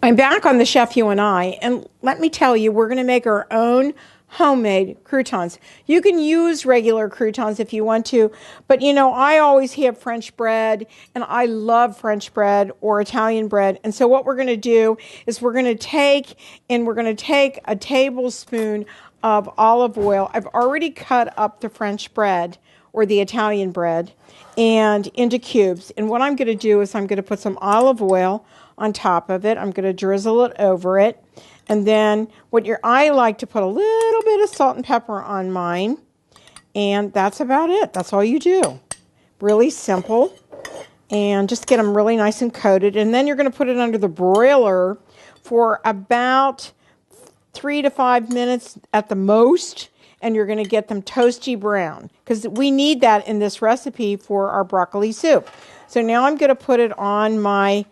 I'm back on the Chef You and I, and let me tell you, we're going to make our own homemade croutons. You can use regular croutons if you want to, but you know, I always have French bread, and I love French bread or Italian bread. And so what we're going to do is we're going to take a tablespoon of olive oil. I've already cut up the French bread or the Italian bread and into cubes. And what I'm going to do is I'm going to put some olive oil on top of it. I'm going to drizzle it over it. And then I like to put a little bit of salt and pepper on mine. And that's about it. That's all you do. Really simple. And just get them really nice and coated. And then you're going to put it under the broiler for about 3 to 5 minutes at the most. And you're going to get them toasty brown, because we need that in this recipe for our broccoli soup. So now I'm going to put it on my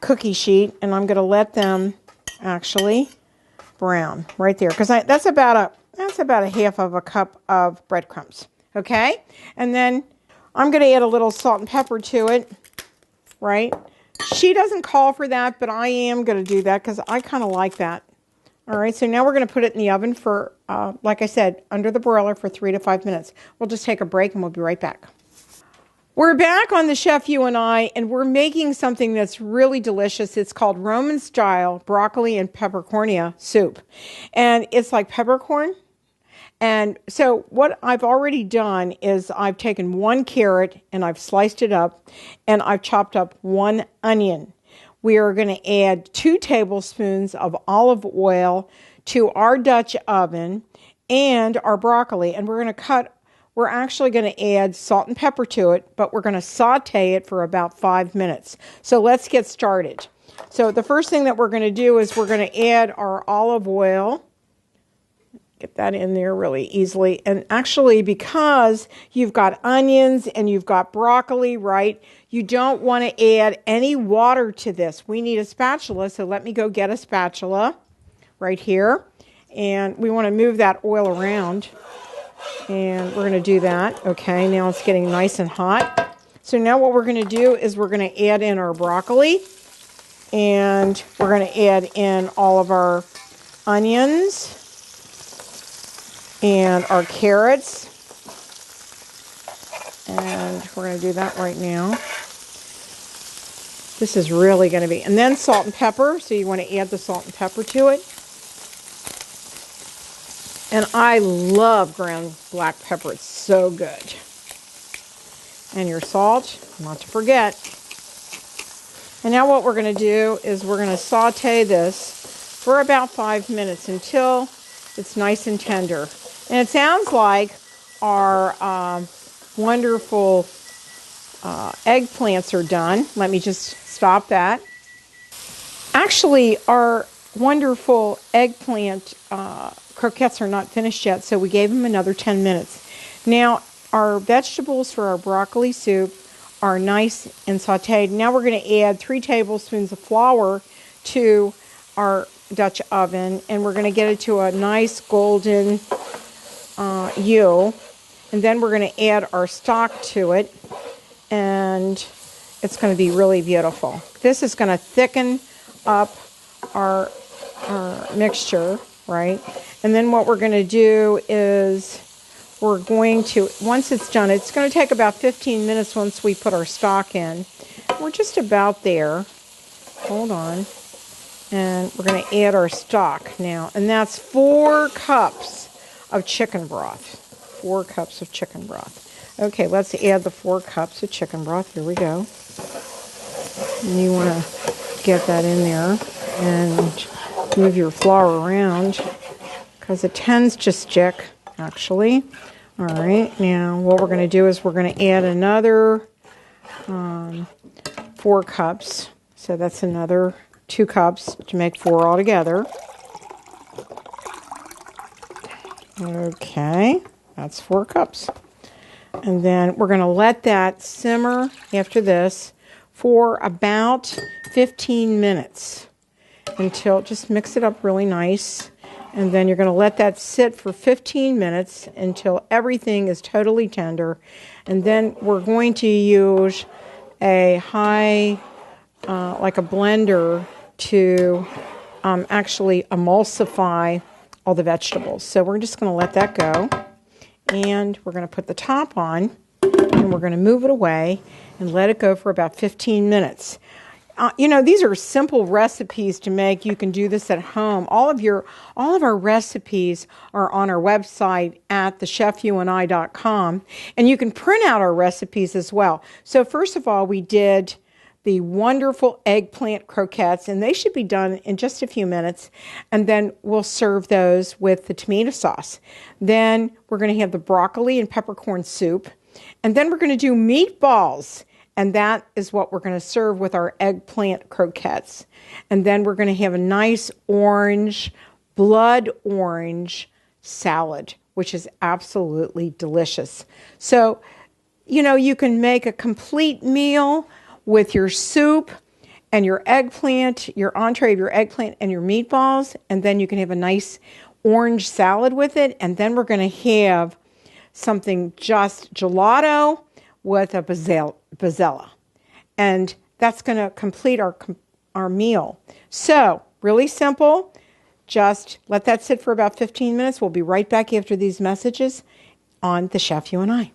cookie sheet, and I'm going to let them actually brown right there, because that's about a half of a cup of breadcrumbs. Okay, and then I'm going to add a little salt and pepper to it. Right, she doesn't call for that, but I am going to do that because I kind of like that. All right, so now we're going to put it in the oven for, like I said, under the broiler for 3 to 5 minutes. We'll just take a break and we'll be right back. We're back on the Chef You and I, and we're making something that's really delicious. It's called Roman-style broccoli and peppercornia soup. And it's like peppercorn. And so what I've already done is I've taken 1 carrot and I've sliced it up, and I've chopped up 1 onion. We are going to add 2 tablespoons of olive oil to our Dutch oven and our broccoli. And we're actually going to add salt and pepper to it, but we're going to saute it for about 5 minutes. So let's get started. So the first thing that we're going to do is we're going to add our olive oil. Get that in there really easily. And actually, because you've got onions and you've got broccoli, right, you don't want to add any water to this. We need a spatula, so let me go get a spatula right here. And we want to move that oil around. And we're going to do that. Okay, now it's getting nice and hot. So now what we're going to do is we're going to add in our broccoli. And we're going to add in all of our onions and our carrots. And we're going to do that right now. This is really going to be, and then salt and pepper. So you want to add the salt and pepper to it. And I love ground black pepper. It's so good. And your salt, not to forget. And now what we're going to do is we're going to saute this for about 5 minutes until it's nice and tender. And it sounds like our wonderful eggplants are done. Let me just stop that. Actually, our wonderful eggplant croquettes are not finished yet, so we gave them another 10 minutes. Now, our vegetables for our broccoli soup are nice and sauteed. Now we're going to add 3 tablespoons of flour to our Dutch oven, and we're going to get it to a nice golden hue. And then we're going to add our stock to it, and it's going to be really beautiful. This is going to thicken up our mixture, right? And then what we're going to do is we're going to, once it's done, it's going to take about 15 minutes once we put our stock in. We're just about there. Hold on. And we're going to add our stock now. And that's 4 cups of chicken broth. 4 cups of chicken broth. Okay, let's add the 4 cups of chicken broth. Here we go. And you want to get that in there and move your flour around because it tends to stick, actually. All right, now what we're going to do is we're going to add another 4 cups. So that's another 2 cups to make 4 altogether. Okay, that's 4 cups. And then we're going to let that simmer after this for about 15 minutes until, just mix it up really nice. And then you're going to let that sit for 15 minutes until everything is totally tender. And then we're going to use a high like a blender to actually emulsify all the vegetables. So we're just going to let that go. And we're going to put the top on, and we're going to move it away and let it go for about 15 minutes. These are simple recipes to make. You can do this at home. All of our recipes are on our website at thechefyouandi.com, and you can print out our recipes as well. So first of all, we did the wonderful eggplant croquettes, and they should be done in just a few minutes, and then we'll serve those with the tomato sauce. Then we're going to have the broccoli and peppercorn soup, and then we're going to do meatballs. And that is what we're going to serve with our eggplant croquettes. And then we're going to have a nice blood orange salad, which is absolutely delicious. So, you can make a complete meal with your soup and your eggplant, your entree of your eggplant and your meatballs. And then you can have a nice orange salad with it. And then we're going to have something just gelato with a bazzella. And that's going to complete our meal. So, really simple. Just let that sit for about 15 minutes. We'll be right back after these messages on The Chef You and I.